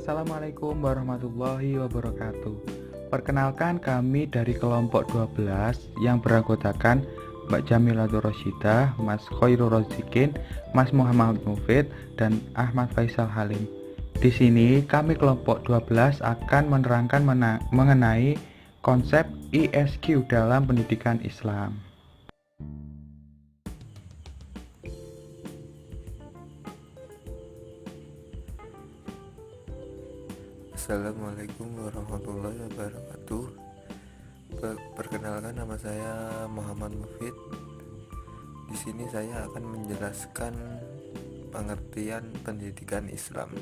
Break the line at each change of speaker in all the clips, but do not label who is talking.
Assalamualaikum warahmatullahi wabarakatuh. Perkenalkan, kami dari kelompok 12 yang beranggotakan Mbak Jamilatul Rosyidah, Mas Khairul Rozikin, Mas Muhammad Mufid, dan Ahmad Faisal Halim. Di sini kami kelompok 12 akan menerangkan mengenai konsep ISQ dalam pendidikan Islam.
Assalamualaikum warahmatullahi wabarakatuh. Perkenalkan, nama saya Muhammad Mufid. Di sini saya akan menjelaskan pengertian pendidikan Islam.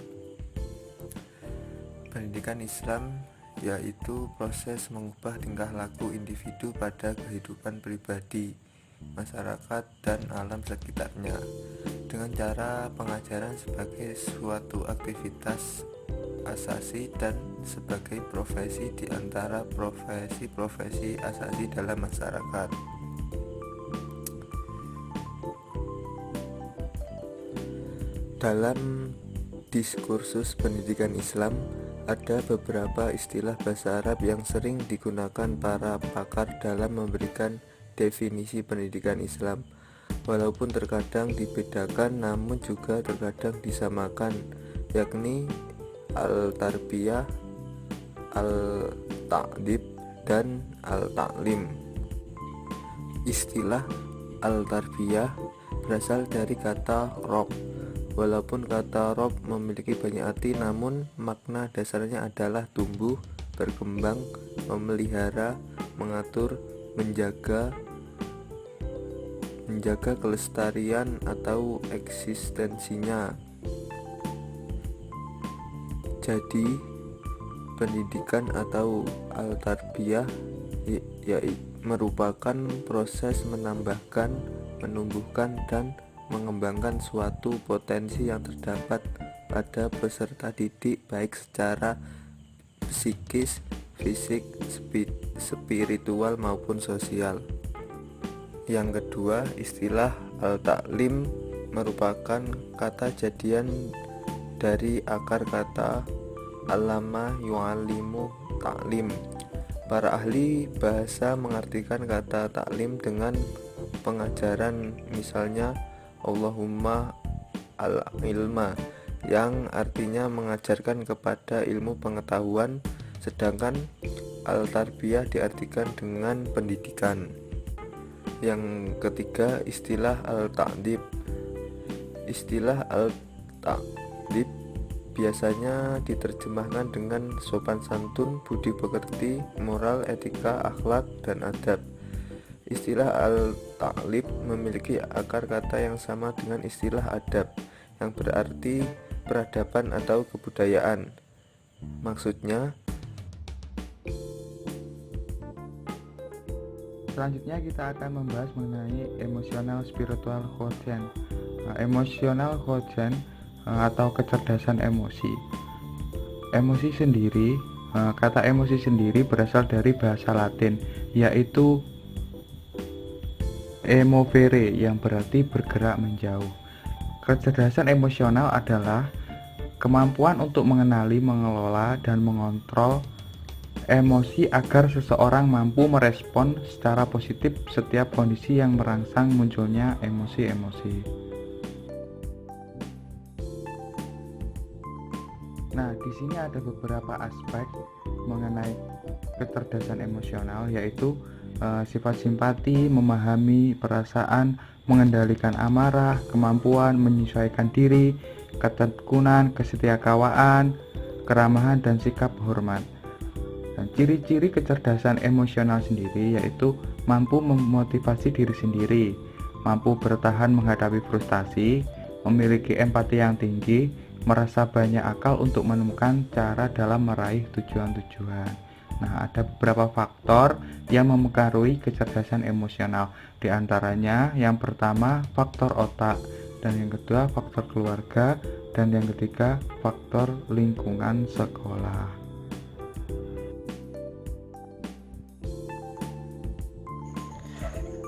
Pendidikan Islam yaitu proses mengubah tingkah laku individu pada kehidupan pribadi, masyarakat, dan alam sekitarnya dengan cara pengajaran sebagai suatu aktivitas asasi dan sebagai profesi di antara profesi-profesi asasi dalam masyarakat. Dalam diskursus pendidikan Islam, ada beberapa istilah bahasa Arab yang sering digunakan para pakar dalam memberikan definisi pendidikan Islam. Walaupun terkadang dibedakan, namun juga terkadang disamakan, yakni al-tarbiyah, al-ta'dib, dan al-ta'lim. Istilah al-tarbiyah berasal dari kata rob. Walaupun kata rob memiliki banyak arti, namun makna dasarnya adalah tumbuh, berkembang, memelihara, mengatur, menjaga kelestarian atau eksistensinya. Jadi, pendidikan atau al-tarbiyah merupakan proses menambahkan, menumbuhkan, dan mengembangkan suatu potensi yang terdapat pada peserta didik, baik secara psikis, fisik, spiritual, maupun sosial. Yang kedua, istilah al-ta'lim merupakan kata jadian dari akar kata alama yu'alimu ta'lim. Para ahli bahasa mengartikan kata ta'lim dengan pengajaran, misalnya Allahumma al-ilma, yang artinya mengajarkan kepada ilmu pengetahuan, sedangkan al-tarbiyah diartikan dengan pendidikan. Yang ketiga, istilah al-ta'dib. Istilah al-ta'dib biasanya diterjemahkan dengan sopan santun, budi pekerti, moral, etika, akhlak, dan adab. Istilah al-ta'lib memiliki akar kata yang sama dengan istilah adab, yang berarti peradaban atau kebudayaan. Maksudnya,
Selanjutnya kita akan membahas mengenai emosional spiritual quotient. Emosional quotient atau kecerdasan emosi. Emosi sendiri, kata emosi sendiri berasal dari bahasa Latin, yaitu emovere, yang berarti bergerak menjauh. Kecerdasan emosional adalah kemampuan untuk mengenali, mengelola, dan mengontrol emosi agar seseorang mampu merespon secara positif setiap kondisi yang merangsang munculnya emosi-emosi. Nah, di sini ada beberapa aspek mengenai kecerdasan emosional, yaitu sifat simpati, memahami perasaan, mengendalikan amarah, kemampuan menyesuaikan diri, ketekunan, kesetiakawanan, keramahan, dan sikap hormat. Dan ciri-ciri kecerdasan emosional sendiri yaitu mampu memotivasi diri sendiri, mampu bertahan menghadapi frustasi, memiliki empati yang tinggi, merasa banyak akal untuk menemukan cara dalam meraih tujuan-tujuan. Nah, ada beberapa faktor yang mempengaruhi kecerdasan emosional. Di antaranya, yang pertama faktor otak, dan yang kedua faktor keluarga, dan yang ketiga faktor lingkungan sekolah.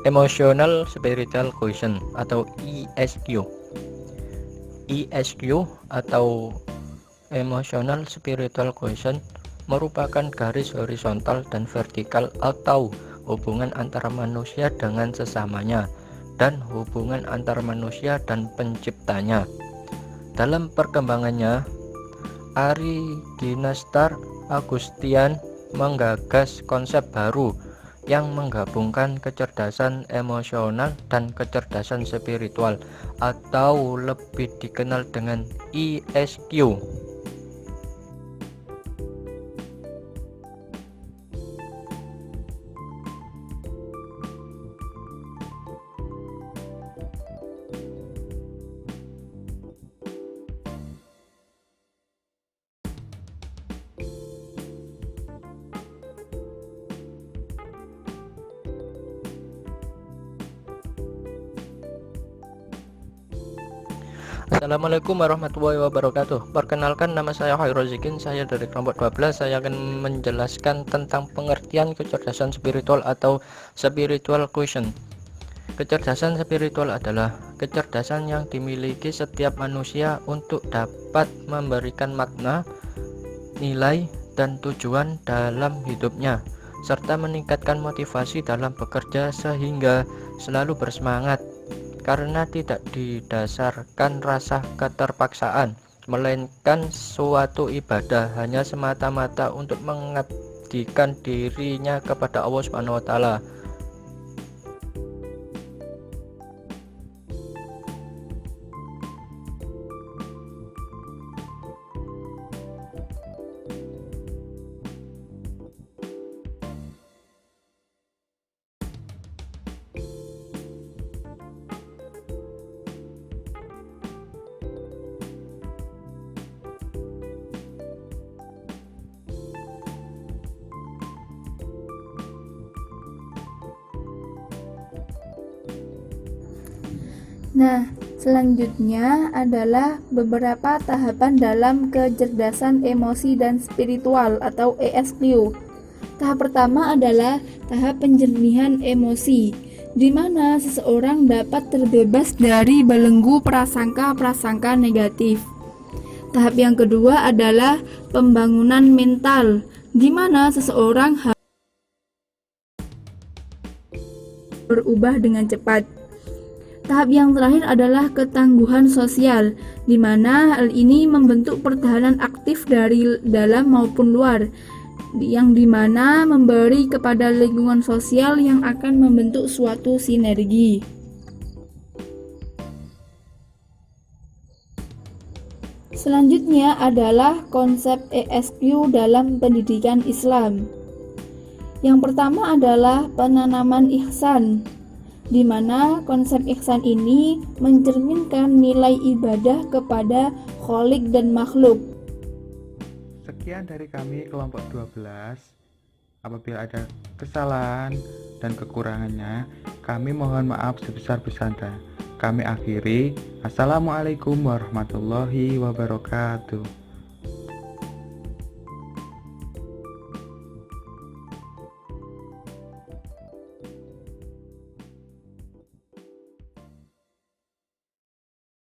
Emotional Spiritual Quotient atau ESQ. ESQ atau Emotional spiritual cohesion merupakan garis horizontal dan vertikal atau hubungan antara manusia dengan sesamanya dan hubungan antara manusia dan penciptanya. Dalam perkembangannya, Ari Ginastar Agustian menggagas konsep baru yang menggabungkan kecerdasan emosional dan kecerdasan spiritual atau lebih dikenal dengan ESQ. Assalamualaikum warahmatullahi wabarakatuh. Perkenalkan, nama saya Khairul Zikin, saya dari kelompok 12. Saya akan menjelaskan tentang pengertian kecerdasan spiritual atau spiritual quotient. Kecerdasan spiritual adalah kecerdasan yang dimiliki setiap manusia untuk dapat memberikan makna, nilai, dan tujuan dalam hidupnya, serta meningkatkan motivasi dalam bekerja sehingga selalu bersemangat karena tidak didasarkan rasa keterpaksaan, melainkan suatu ibadah hanya semata-mata untuk mengabdikan dirinya kepada Allah Subhanahu wa taala.
Nah, selanjutnya adalah beberapa tahapan dalam kecerdasan emosi dan spiritual atau ESQ. Tahap pertama adalah tahap penjernihan emosi, di mana seseorang dapat terbebas dari belenggu prasangka-prasangka negatif. Tahap yang kedua adalah pembangunan mental, di mana seseorang harus berubah dengan cepat. Tahap yang terakhir adalah ketangguhan sosial, di mana hal ini membentuk pertahanan aktif dari dalam maupun luar, yang dimana memberi kepada lingkungan sosial yang akan membentuk suatu sinergi. Selanjutnya adalah konsep ESQ dalam pendidikan Islam. Yang pertama adalah penanaman ihsan, di mana konsep ihsan ini mencerminkan nilai ibadah kepada Khalik dan makhluk.
Sekian dari kami kelompok 12. Apabila ada kesalahan dan kekurangannya, kami mohon maaf sebesar-besarnya. Kami akhiri. Assalamualaikum warahmatullahi wabarakatuh.